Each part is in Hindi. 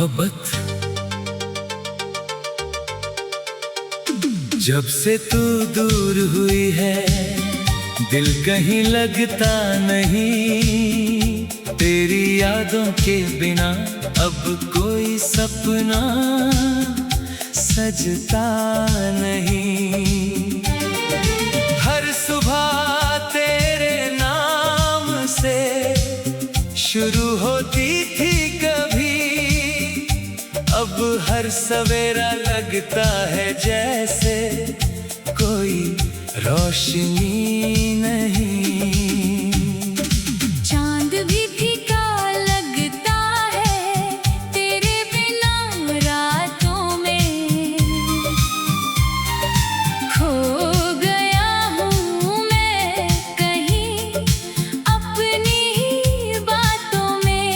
मोहब्बत जब से तू दूर हुई है दिल कहीं लगता नहीं। तेरी यादों के बिना अब कोई सपना सजता नहीं। हर सुबह तेरे नाम से शुरू होती थी कभी, अब हर सवेरा लगता है जैसे कोई रोशनी नहीं। चांद भी फीका लगता है तेरे बिना रातों में। खो गया हूँ मैं कहीं अपनी ही बातों में।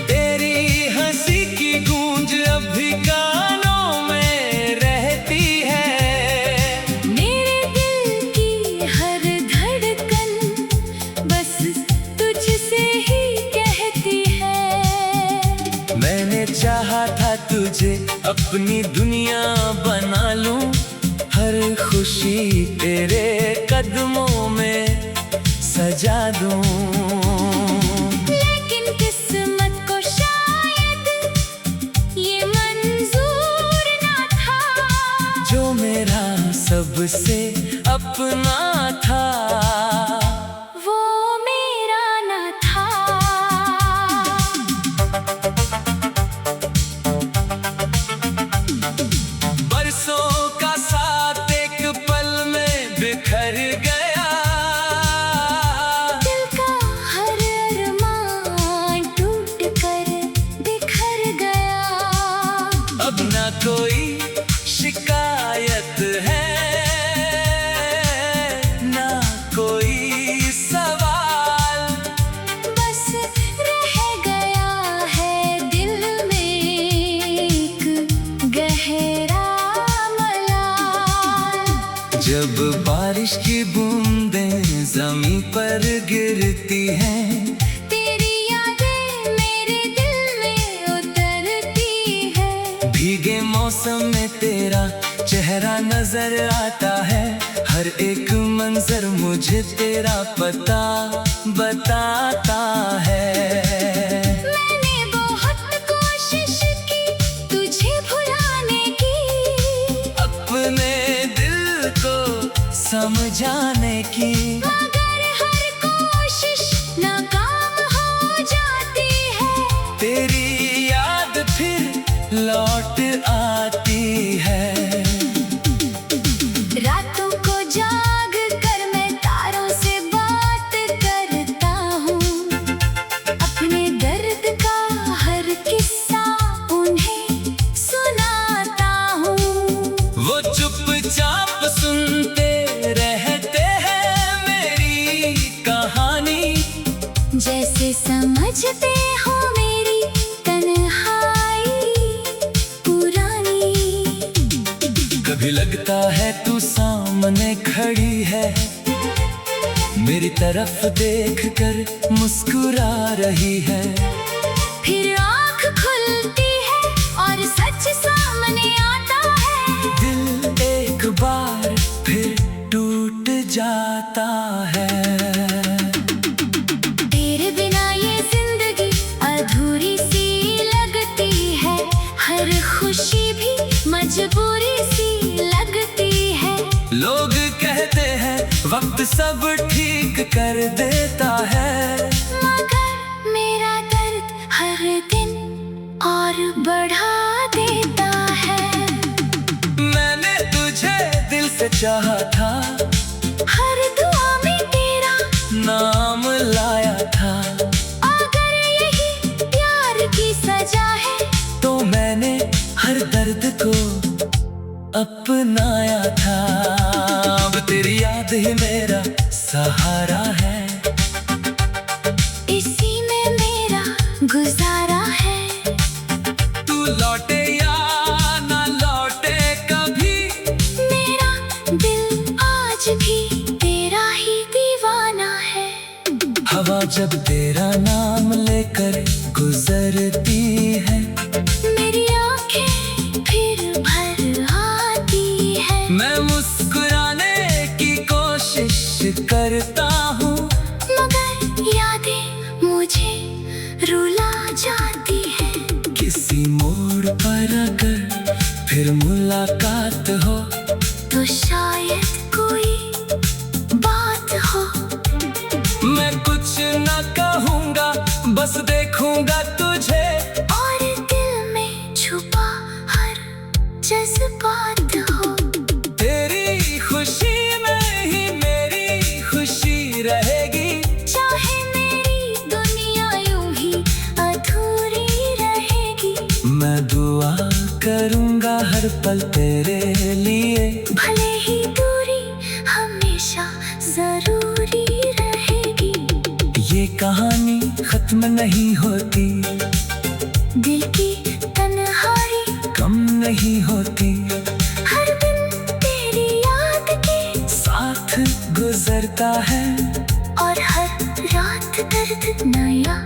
तेरी हंसी की गूंज अब भी कानों में रहती है। मेरे दिल की हर धड़कन बस तुझसे ही कहती है। मैंने चाहा था तुझे अपनी दुनिया बना लूं, हर खुशी तेरे कदमों में सजा दूं। लेकिन किस्मत को शायद ये मंजूर ना था, जो मेरा सबसे अपना था वो मेरा ना था। बरसों का साथ एक पल में बिखर गया। दिल का हर अरमान टूट कर बिखर गया। अब ना कोई शिकायत है ना कोई सवाल, बस रह गया है दिल में एक गहरा मलाल। जब बारिश की बूंदें जमीन पर गिरती हैं, तेरी यादें मेरे दिल में उतरती है। भीगे मौसम में तेरा चेहरा नजर आता है। हर एक मंजर मुझे तेरा पता बताता है। मैंने बहुत कोशिश की तुझे भुलाने की, अपने दिल को समझाने की, मगर हर कोशिश नाकाम हो जाती है। तेरी याद फिर लौट आती है। रातों को जाग कर मैं तारों से बात करता हूँ, अपने दर्द का हर किस्सा उन्हें सुनाता हूँ। वो चुपचाप सुनते रहते हैं मेरी कहानी, जैसे समझते हो मेरी तन्हाई पुरानी। कभी लगता है तू सामने खड़ी है, मेरी तरफ देखकर मुस्कुरा रही है। फिर आँख खुलती है और सच सामने आता है। दिल एक बार फिर टूट जाता है। तेरे बिना ये जिंदगी अधूरी सी लगती है, हर खुशी भी मजबूरी सी लगती है। लोग कहते हैं वक्त सब ठीक कर देता है, मगर मेरा दर्द हर दिन और बढ़ा देता है। मैंने तुझे दिल से चाहा था, हर दुआ में तेरा नाम लाया था। अगर यही प्यार की सजा है, तो मैंने हर दर्द को अपनाया था। अब तेरी याद ही मेरा सहारा है, इसी में मेरा गुजारा है। तू लौटे या ना लौटे कभी, मेरा दिल आज भी तेरा ही दीवाना है। हवा जब तेरा नाम लेकर गुजरती है। मेरी आंखें फिर भर आती है। मैं मुस्कुराने की कोशिश करता हूँ, मगर यादें मुझे रुला जाती है। किसी मोड़ पर अगर फिर मुलाकात हो, तो शायद कोई बात हो। मैं कुछ न कहूँगा, बस देखूंगा तुझे, और दिल में छुपा हर जज्बात हो। तेरी खुशी में ही मेरी खुशी रहेगी। चाहे मेरी दुनिया यूं ही अधूरी रहेगी। मैं दुआ करूंगा हर पल तेरे लिए, भले ही दूरी हमेशा जरूरी रहेगी। ये कहानी खत्म नहीं होती, दिल की तन्हाई कम नहीं होती, हर दिन तेरी याद के साथ गुजरता है। और हर रात दर्द नया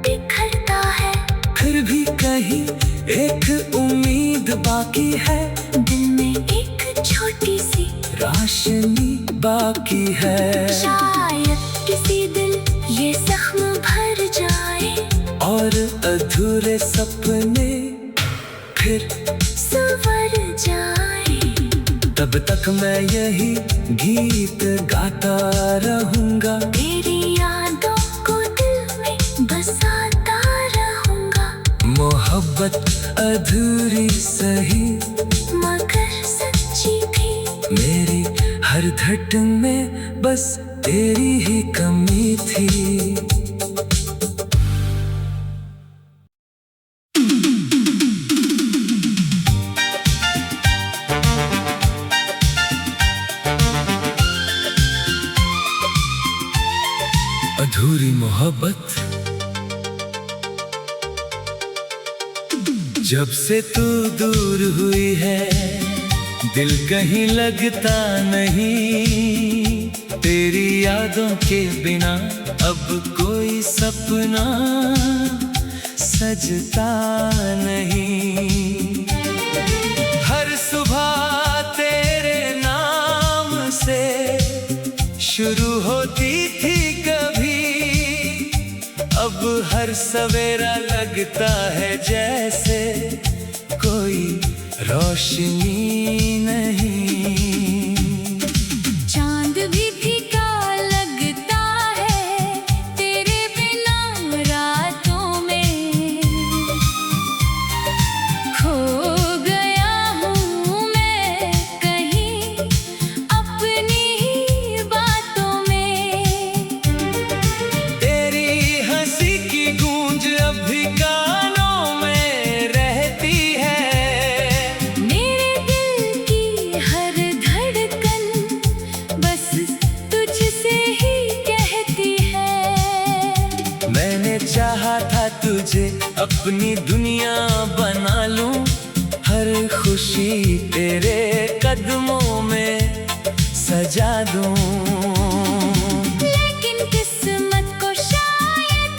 बिखरता है। फिर भी कहीं एक उम्मीद बाकी है, दिल में एक छोटी सी रोशनी बाकी है। शायद किसी दिन ये जख्म भर जाए, और अधूरे सपने फिर संवर जाए। तब तक मैं यही गीत गाता रहूंगा, तेरी यादों को दिल में बसाता रहूंगा। मोहब्बत अधूरी सही, मगर सच्ची थी। मेरी हर धड़कन में बस तेरी ही कमी थी। अधूरी मोहब्बत, जब से तू दूर हुई है दिल कहीं लगता नहीं। तेरी यादों के बिना अब कोई सपना सजता नहीं। हर सुबह तेरे नाम से शुरू होती थी कभी, अब हर सवेरा लगता है जैसे कोई रोशनी नहीं। चांद भी फीका लगता है तेरे बिना रातों में। खो गया हूँ मैं कहीं अपनी ही बातों में। तेरी हंसी की गूंज अब भी कानों में रहती है। मेरे दिल की हर धड़कन बस तुझसे ही कहती है। मैंने चाहा था तुझे अपनी दुनिया बना लूं, हर खुशी तेरे कदमों में सजा दूं। लेकिन किस्मत को शायद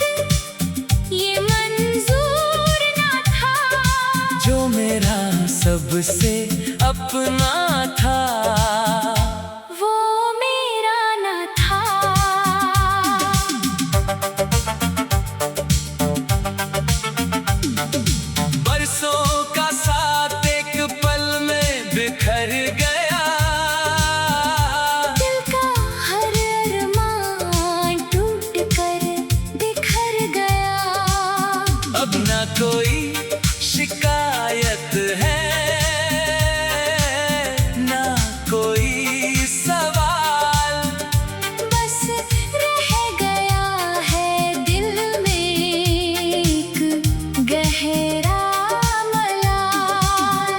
ये मंजूर ना था, जो मेरा सबसे अपना था वो मेरा ना था। बरसों का साथ एक पल में बिखर गया। दिल का हर अरमान टूट कर बिखर गया। अब ना कोई शिकायत है, ना कोई सवाल, बस रह गया है दिल में एक गहरा मलाल।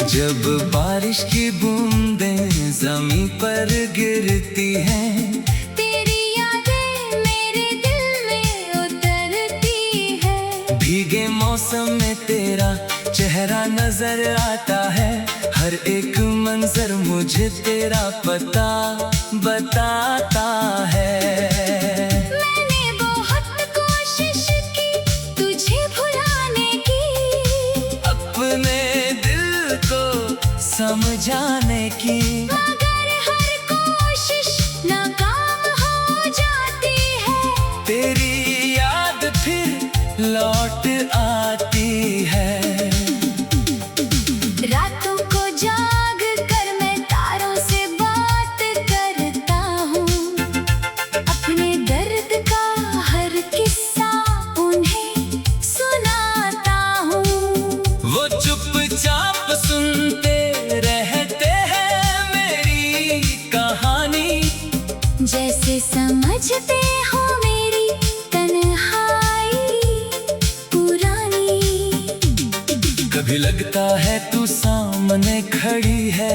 जब बारिश की बूंदें जमीन पर गिरती हैं, तेरी यादें मेरे दिल में उतरती है। भीगे मौसम में तेरा चेहरा नजर आता है। हर एक मंजर मुझे तेरा पता बताता है। मैंने बहुत कोशिश की तुझे को समझाने की, मगर हर कोशिश नाकाम हो जाती है। तेरी याद फिर लौट आती है। रातों को जाग कर मैं तारों से बात करता हूँ, अपने दर्द का हर किस्सा उन्हें सुनाता हूँ। वो चुपचाप सुनते रहते हैं मेरी कहानी, जैसे समझते हो मेरी तन्हाई पुरानी। कभी लगता है तू सामने खड़ी है,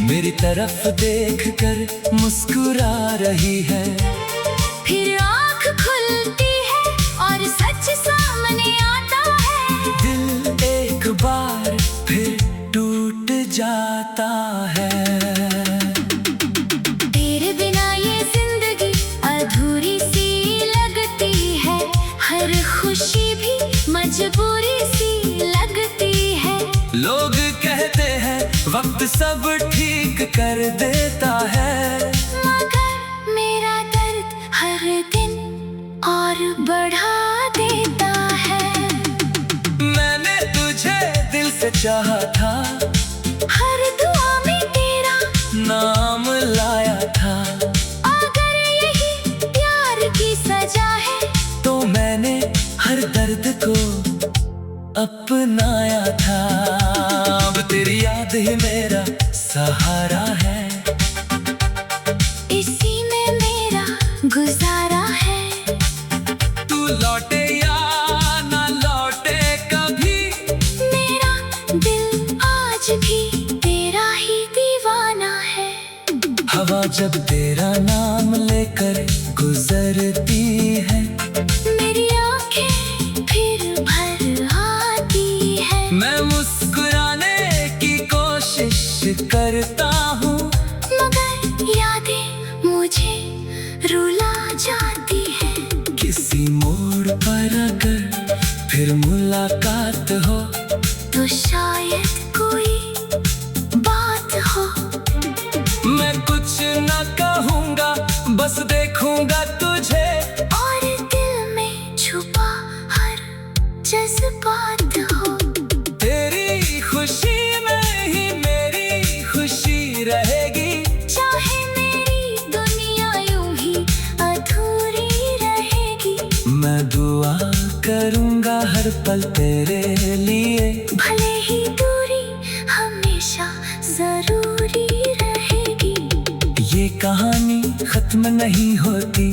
मेरी तरफ देखकर मुस्कुरा रही है। फिर आँख खुलती है और सच सामने आता है। दिल एक बार फिर टूट जाता है। तेरे बिना ये जिंदगी अधूरी सी लगती है, हर खुशी भी मजबूरी सी लगती है। लोग कहते हैं वक्त सब ठीक कर देता है, मगर मेरा दर्द हर दिन और बढ़ा देता है। मैंने तुझे दिल से चाहा था, हर दुआ में तेरा नाम लाया था। अगर यही प्यार की सजा है, तो मैंने हर दर्द को अपनाया था। अब तेरी याद ही मेरा सहारा है, इसी में मेरा गुजारा है। तू लौटे या ना लौटे कभी, मेरा दिल आज भी तेरा ही दीवाना है। हवा जब तेरा नाम लेकर गुजरती है, मेरी आंखें फिर भर आती है। मैं मुस्कुराने की कोशिश करता हूँ, मगर यादें मुझे रुला जाती है। किसी मोड़ पर अगर फिर मुलाकात हो, तो शायद कोई बात हो। मैं कुछ न कहूँगा, बस देखूंगा तुझे, और दिल में छुपा हर जज्बात हो। तेरी खुशी में ही मेरी खुशी रहेगी। चाहे मेरी दुनिया यूं ही अधूरी रहेगी। मैं दुआ करूँगा हर पल तेरे लिए, भले ही दूरी हमेशा जरूरी रहेगी। ये कहानी खत्म नहीं होती,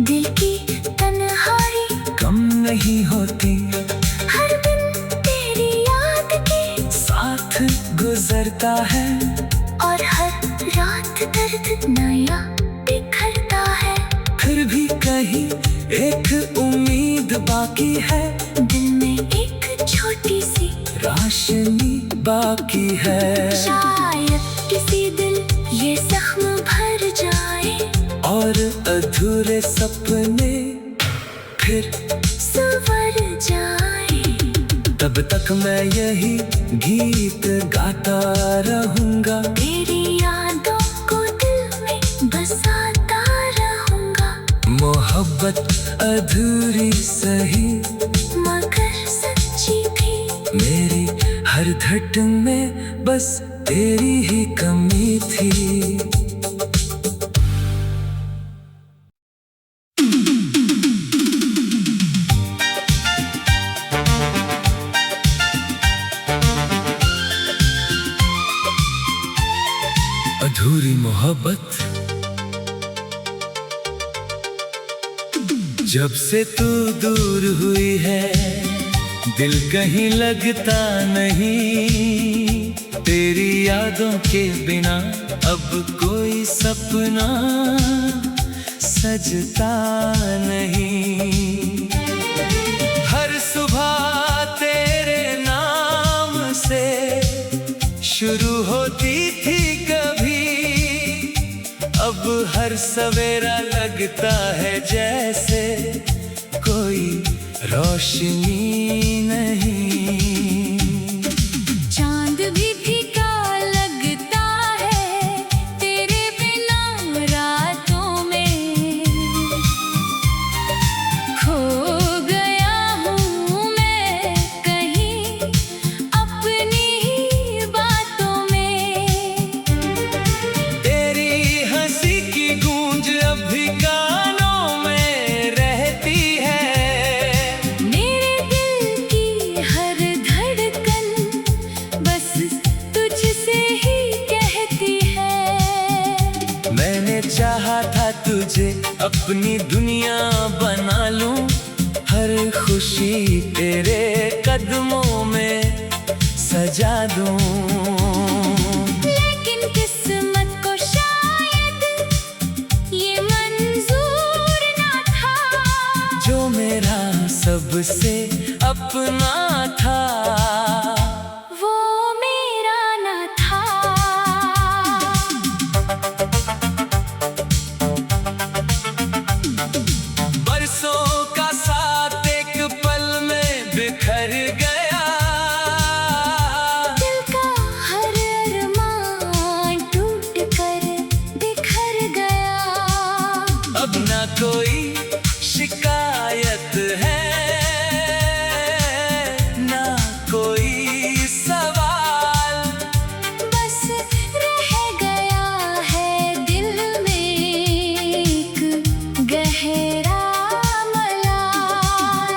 दिल की तन्हाई कम नहीं होती। हर दिन तेरी याद के साथ गुजरता है, और हर रात दर्द नया बिखरता है। फिर भी कहीं एक उम्मीद बाकी है, दिल में एक छोटी सी रोशनी बाकी है। शायद किसी दिन ये जख्म भर जाए, और अधूरे सपने फिर संवर जाए। तब तक मैं यही गीत गाता रहूंगा, तेरी यादों को दिल में बसाता रहूंगा। मोहब्बत अधूरी सही, मगर सच्ची थी। मेरी हर धड़कन में बस तेरी ही कमी थी। अधूरी मोहब्बत, जब से तू दूर हुई है दिल कहीं लगता नहीं। तेरी यादों के बिना अब कोई सपना सजता नहीं। हर सुबह तेरे नाम से शुरू होती थी कभी, अब हर सवेरा लगता है जैसे कोई रोशनी नहीं। अपनी दुनिया बना लूं, हर खुशी तेरे कदमों में सजा दूं। लेकिन किस्मत को शायद ये मंजूर ना था, जो मेरा सबसे अपना था वो मेरा ना था। बरसों का साथ एक पल में बिखर गया, दिल का हर अरमान टूट कर बिखर गया। अब ना कोई शिकायत है, ना कोई सवाल, बस रह गया है दिल में एक गहरा मलाल।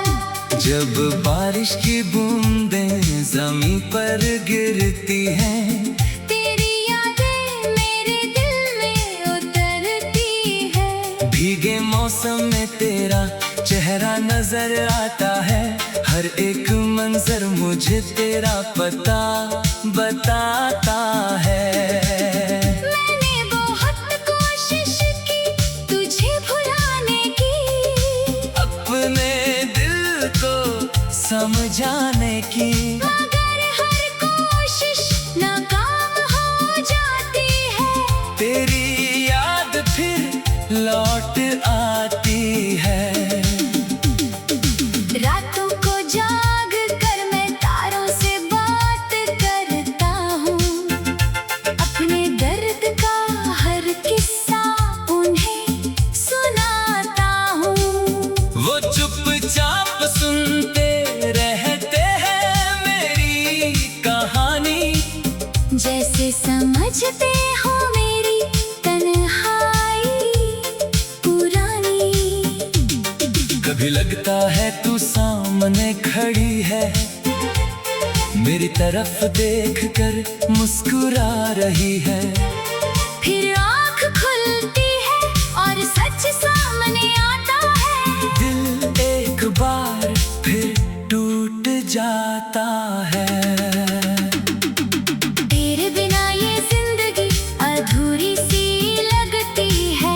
जब बारिश की बूंदें जमीन पर गिरती हैं, तेरी यादें मेरे दिल में उतरती है। भीगे मौसम में तेरा चेहरा नजर आता है, हर एक मंजर मुझे तेरा पता बताता है। मैंने बहुत कोशिश की तुझे भुलाने की, अपने दिल को समझाने की, मगर हर कोशिश नाकाम हो जाती है। तेरी याद फिर लौट आती है। रातों को जाग कर मैं तारों से बात करता हूँ, अपने दर्द का हर किस्सा उन्हें सुनाता हूँ। वो चुपचाप सुनते रहते हैं मेरी कहानी, जैसे समझते हो मेरी तन्हाई पुरानी। कभी लगता है तू सामने खड़ी है, मेरी तरफ देखकर मुस्कुरा रही है। फिर आँख खुलती है और सच सामने आता है। दिल एक बार फिर टूट जाता है। तेरे बिना ये जिंदगी अधूरी सी लगती है,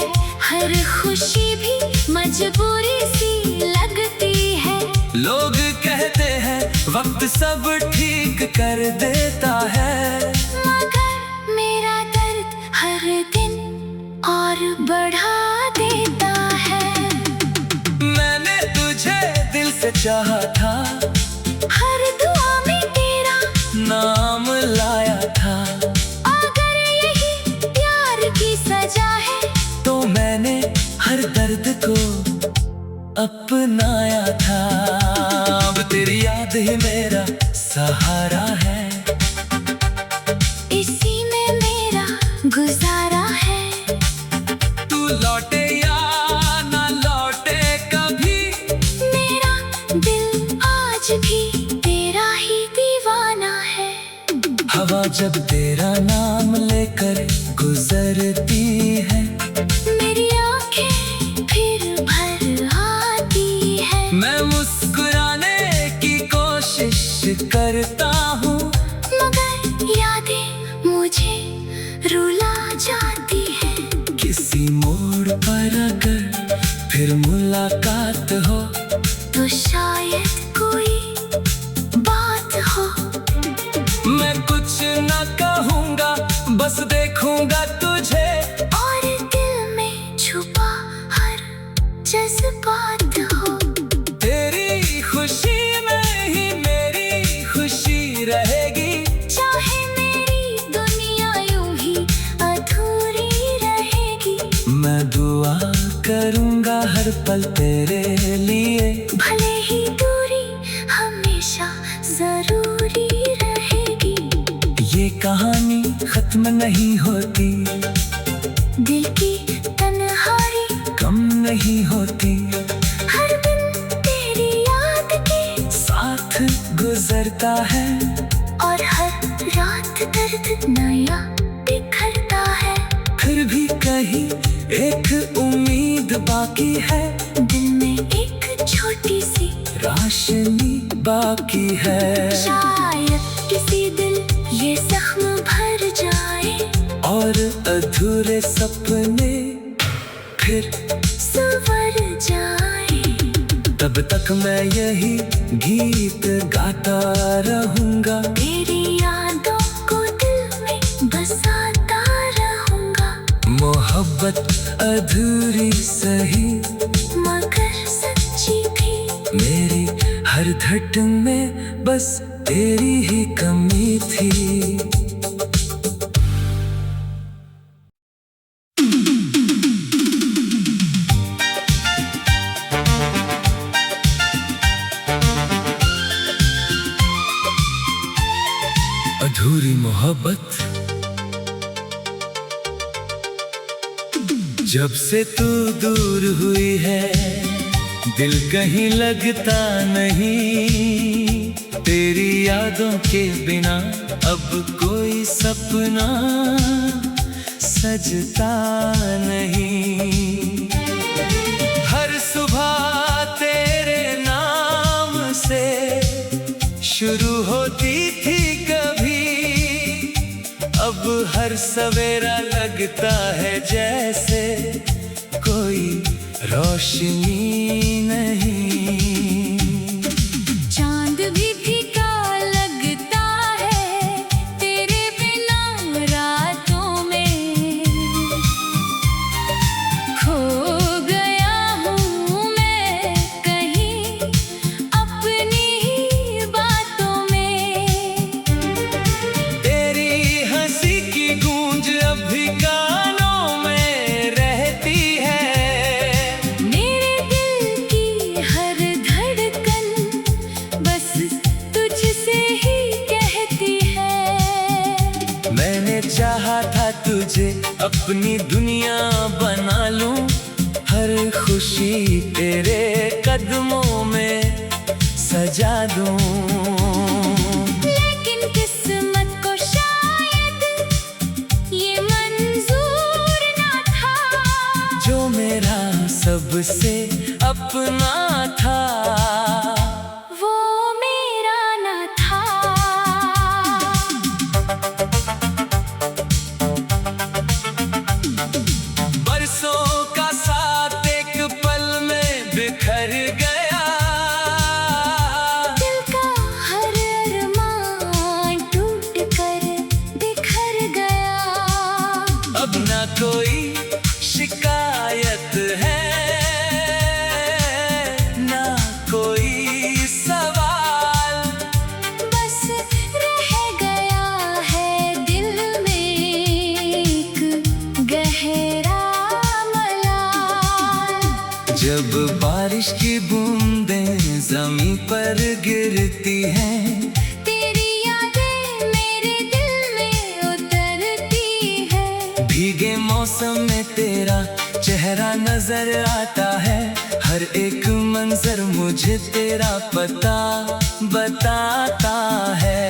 हर खुशी भी मजबूरी सी लगती है। लोग कहते हैं वक्त सब ठीक कर देता है, मगर मेरा दर्द हर दिन और बढ़ा देता है। मैंने तुझे दिल से चाहा था, हर दुआ में तेरा नाम लाया था। अगर यही प्यार की सजा है, तो मैंने हर दर्द को अपनाया था। अब तेरी याद ही मेरा सहारा है, इसी में मेरा गुजारा है। तू लौटे या ना लौटे कभी, मेरा दिल आज भी तेरा ही दीवाना है। हवा जब तेरा नाम लेकर गुजरती है, मेरी आंखें फिर भर आती है। मैं मुस्कुराने की कोशिश करता हूँ, मगर यादें मुझे रुला जाती है। किसी मोड़ पर अगर फिर मुलाकात हो, तो शायद कोई बात हो। मैं कुछ ना कहूँगा, बस देखूंगा तुझे, और दिल में छुपा हर जज्बात हो। तेरी खुशी में ही मेरी खुशी रहेगी। चाहे मेरी दुनिया यूं ही अधूरी रहेगी। मैं दुआ करूँगा हर पल तेरे लिए, भले ही दूरी हमेशा जरूरी रहेगी। ये कहानी खत्म नहीं होती, दिल की तन्हाई कम नहीं होती। हर दिन तेरी याद के साथ गुजरता है, और हर रात दर्द नया बिखरता है। फिर भी कहीं एक उम्मीद बाकी है, दिल में एक छोटी सी रोशनी बाकी है। शायद किसी दिन ये जख्म भर जाए और अधूरे सपने फिर संवर जाए। तब तक मैं यही गीत गाता रहूंगा, तेरी यादों को दिल में बसाता रहूंगा। मोहब्बत अधूरी सही मगर सच्ची थी, मेरी हर धड़कन में बस तेरी ही कमी थी। अधूरी मोहब्बत, जब से तू दूर हुई है दिल कहीं लगता नहीं। तेरी यादों के बिना अब कोई सपना सजता नहीं। हर सुबह तेरे नाम से शुरू होती थी कभी, अब हर सवेरा लगता है जैसे कोई रोशनी नहीं। चांद भी फीका लगता है तेरे बिना रातों में। खो गया हूँ मैं कहीं अपनी ही बातों में। तेरी हंसी की गूंज अभी कानों में रहती है। मेरे दिल की हर धड़कन बस तुझसे ही कहती है। मैंने चाहा था तुझे अपनी दुनिया बना लूं, हर खुशी तेरे कदमों में सजा दूं। लेकिन किस्मत को शायद ये मंजूर ना था, जो मेरा सबसे अपना था वो मेरा ना था। बरसों का साथ एक पल में बिखर गया। दिल का हर अरमान टूट कर बिखर गया। अब ना कोई शिकायत है, ना कोई सवाल। बस रह गया है दिल में एक गहरा मलाल। जब बारिश की बूंदें जमीन पर गिरती हैं, तेरी यादें मेरे दिल में उतरती है। भीगे मौसम में तेरा चेहरा नजर आता है। हर एक मंजर मुझे तेरा पता बताता है।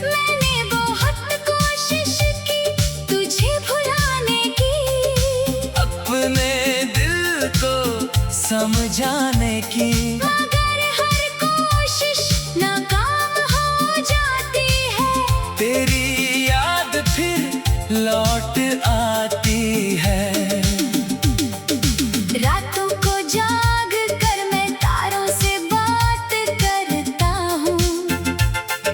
मैंने बहुत कोशिश की तुझे भुलाने की, अपने दिल को समझाने की, मगर हर कोशिश नाकाम हो जाती है। तेरी याद फिर लौट आती है। रातों को जाग कर मैं तारों से बात करता हूँ,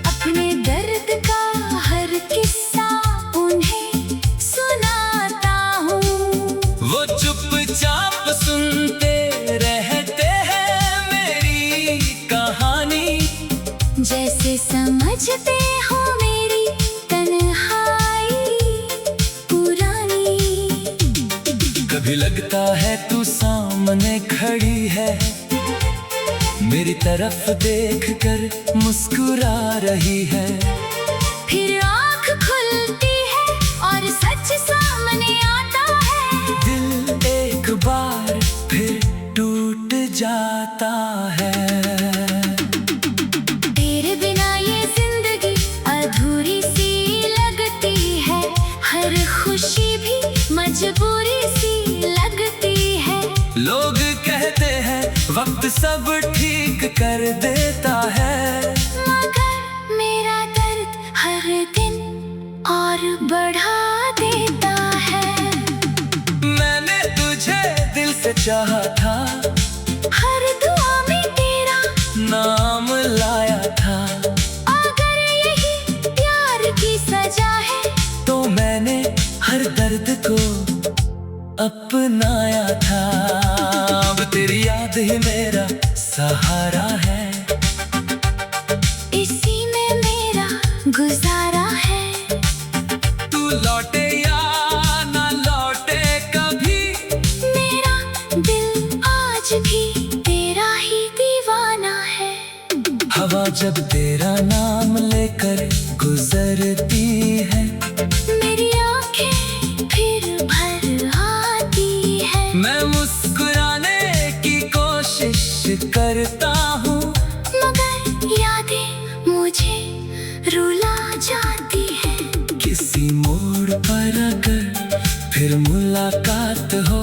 अपने दर्द का हर किस्सा उन्हें सुनाता हूँ। वो चुपचाप सुनते रहते हैं मेरी कहानी, जैसे समझते हो मेरी तन्हाई पुरानी। कभी लगता है तू सामने खड़ी है, मेरी तरफ देखकर मुस्कुरा रही है। फिर आँख खुलती है और सच सामने आता है। दिल एक बार फिर टूट जाता है। तेरे बिना ये जिंदगी अधूरी सी लगती है, हर खुशी भी मजबूरी सी लगती है। वक्त सब ठीक कर देता है, मगर मेरा दर्द हर दिन और बढ़ा देता है। मैंने तुझे दिल से चाहा था, हर दुआ में तेरा नाम लाया था। अगर यही प्यार की सजा है, तो मैंने हर दर्द को अपनाया था। अब तेरी याद ही मेरा सहारा है, इसी में मेरा गुजारा है। तू लौटे या ना लौटे कभी, मेरा दिल आज भी तेरा ही दीवाना है। हवा जब तेरा नाम लेकर गुजरती है, मेरी आंखें फिर भर आती है। मैं मुस्कुराने की कोशिश करता हूँ, मगर यादें मुझे रुला जाती है। किसी मोड़ पर अगर फिर मुलाकात हो,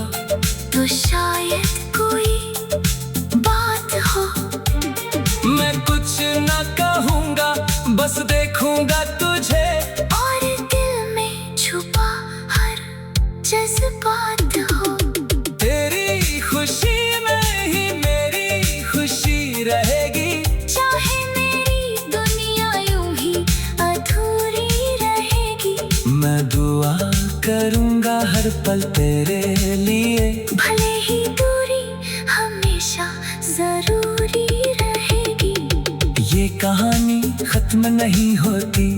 तो शायद कोई बात हो। मैं कुछ न कहूँगा, बस देखूंगा तुझे, और दिल में छुपा हर जज्बात हो। तेरी खुशी में ही मेरी खुशी रहेगी, चाहे मेरी दुनिया यूं ही अधूरी रहेगी। मैं दुआ करूँगा हर पल तेरे लिए, भले ही दूरी हमेशा जरूरी रहेगी। ये कहानी खत्म नहीं होती,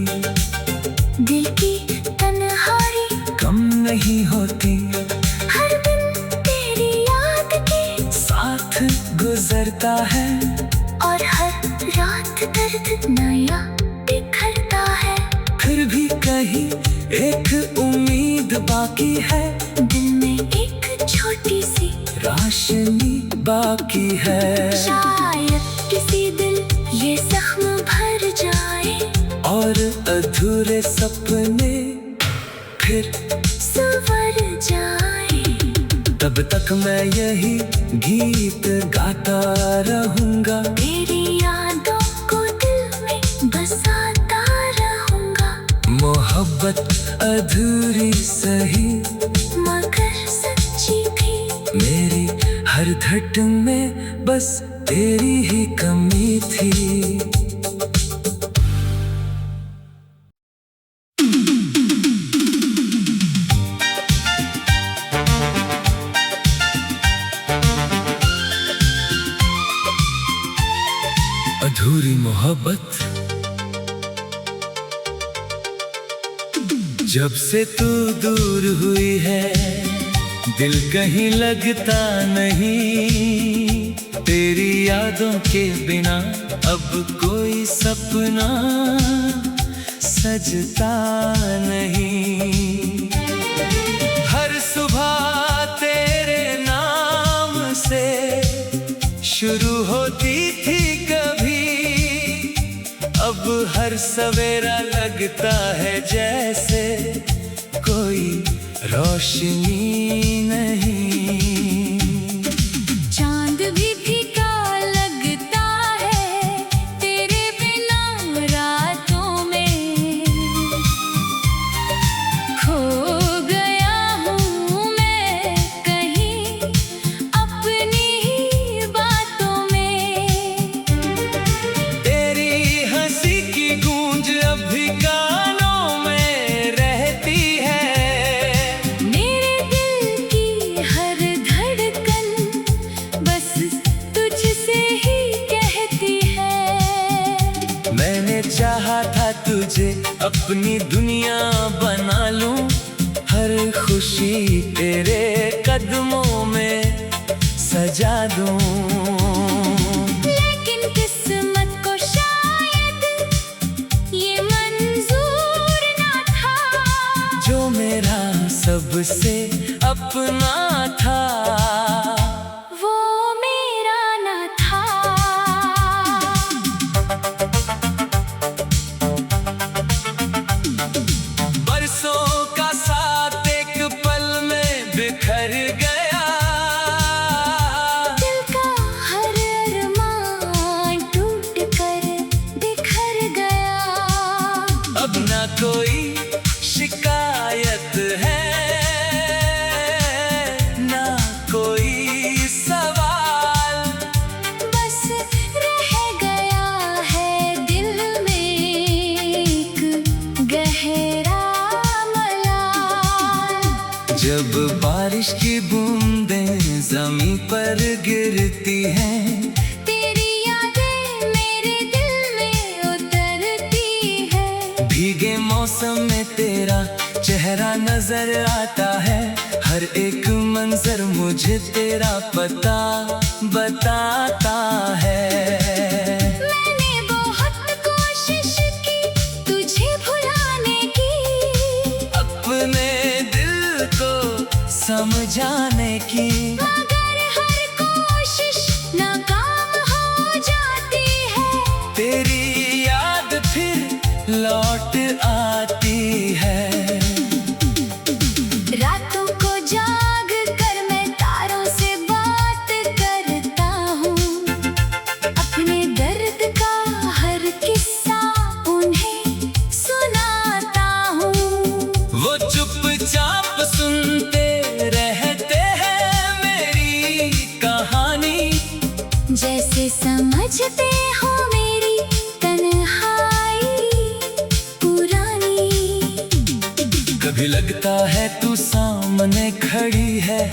दिल की तन्हाई कम नहीं होती, हर दिन तेरी याद के साथ गुजरता है। और हर रात दर्द नया बिखरता है। फिर भी कहीं एक उम्मीद बाकी है, दिल में एक छोटी सी रोशनी बाकी है। शायद किसी दिन ये जख्म भर जाए, और अधूरे सपने फिर संवर जाए। तब तक मैं यही गीत गाता रहूंगा, तेरी यादों को दिल में बसाता रहूंगा। मोहब्बत अधूरी सही, मगर सच्ची भी। मेरी हर धड़कन में बस तेरी ही कमी थी। अधूरी मोहब्बत, जब से तू दूर हुई है, दिल कहीं लगता नहीं। तेरी यादों के बिना अब कोई सपना सजता नहीं। हर सुबह तेरे नाम से शुरू होती थी कभी, अब हर सवेरा लगता है जैसे कोई रोशनी नहीं। चांद भी फीका लगता है तेरे बिना रातों में। खो गया हूँ मैं कहीं अपनी ही बातों में। तेरी हंसी की गूंज अभी कानों में रहती है, मेरे दिल की हर धड़कन बस तुझसे ही कहती है। मैंने चाहा था तुझे अपनी दुनिया बना लूं, हर खुशी तेरे कदमों में सजा दूं। लेकिन किस्मत को शायद ये मंजूर ना था, जो मेरा सबसे अपना था, वो मेरा ना था। बरसों का साथ एक पल में बिखर गया। दिल का हर अब ना कोई शिकायत है, ना कोई सवाल। बस रह गया है दिल में एक गहरा मलाल। जब बारिश की बूंदें जमीन पर गिरती हैं, तेरी यादें मेरे दिल में उतरती है। भीगे मौसम में तेरा चेहरा नजर आता है, हर एक मंजर मुझे तेरा पता बताता है। मैंने बहुत कोशिश की तुझे भुलाने की, अपने दिल को समझाने की, मगर हर कोशिश नाकाम हो जाती है। तेरी याद फिर लौट आती है। रातों को जाग कर मैं तारों से बात करता हूँ, अपने दर्द का हर किस्सा उन्हें सुनाता हूँ। वो चुपचाप सुनते रहते हैं मेरी कहानी, जैसे समझते हो मेरी तन्हाई पुरानी। कभी लगता है तू सामने खड़ी है,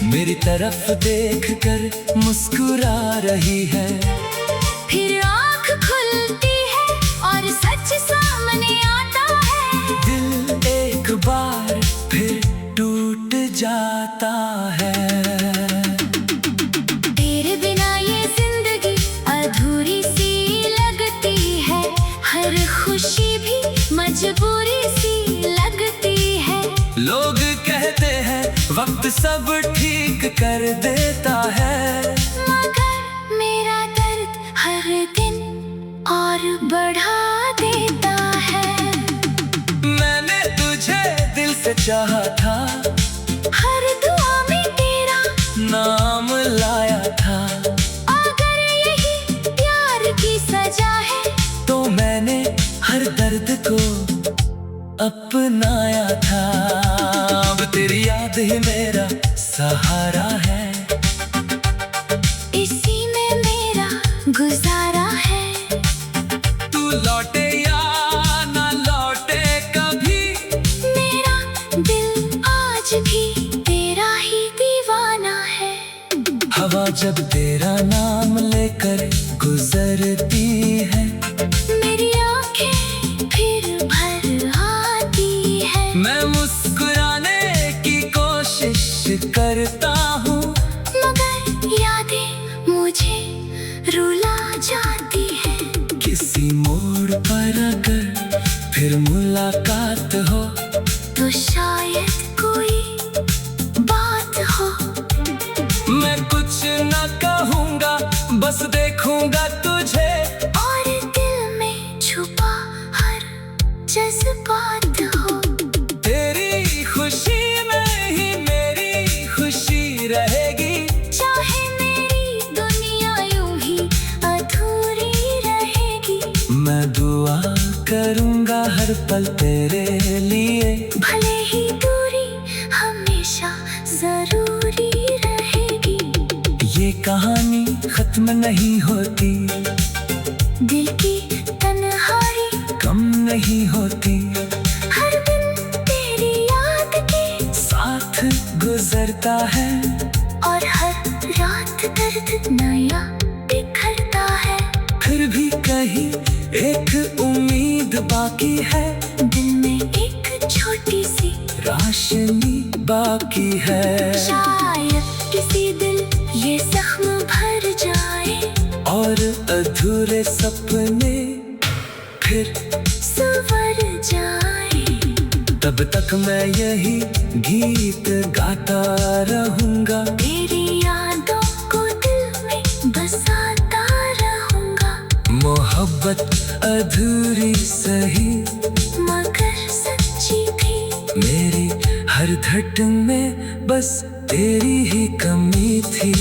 मेरी तरफ देखकर मुस्कुरा रही है। फिर आँख खुलती है और सच सामने आता है। दिल एक बार फिर टूट जाता है। तेरे बिना ये जिंदगी अधूरी सी लगती है, हर खुशी भी मजबूरी सी लगती है। लोग कहते हैं वक्त सब ठीक कर देता है, मगर मेरा दर्द हर दिन और बढ़ा देता है। मैंने तुझे दिल से चाहा था, हर दुआ में तेरा नाम लाया था। अगर यही प्यार की सजा है, तो मैंने हर दर्द को अपनाया था। अब तेरी याद ही मेरा सहारा है, इसी में मेरा गुजारा है। तू लौटे या ना लौटे कभी, मेरा दिल आज भी तेरा ही दीवाना है। हवा जब तेरा नाम लेकर गुजरती है, मेरी आंखें फिर भर आती है। मैं मुस्कुराने की कोशिश करता हूँ, मगर यादें मुझे रुला जाती है। किसी मोड़ पर अगर फिर मुलाकात हो, तो शायद कोई बात हो। मैं कुछ न कहूँगा, बस देखूंगा तुझे, और दिल में छुपा हर जज्बात हो। तेरी खुशी में ही मेरी खुशी रहेगी। चाहे मेरी दुनिया यूं ही अधूरी रहेगी। मैं दुआ करूँगा हर पल तेरे लिए, भले ही दूरी हमेशा जरूरी रहेगी। ये कहानी खत्म नहीं होती, दिल की तन्हाई कम नहीं होती। हर दिन तेरी याद के साथ गुजरता है, और हर रात दर्द नया बिखरता है। फिर भी कहीं एक उम्मीद बाकी है, दिल में एक छोटी सी रोशनी बाकी है। शायद किसी दिन ये जख्म भर जाए, और अधूरे सपने फिर संवर जाए। तब तक मैं यही गीत गाता रहूंगा, तेरी यादों को दिल में बसाता रहूंगा। मोहब्बत अधूरी सही, मगर सच्ची थी। मेरी हर धड़कन में बस तेरी ही कमी थी।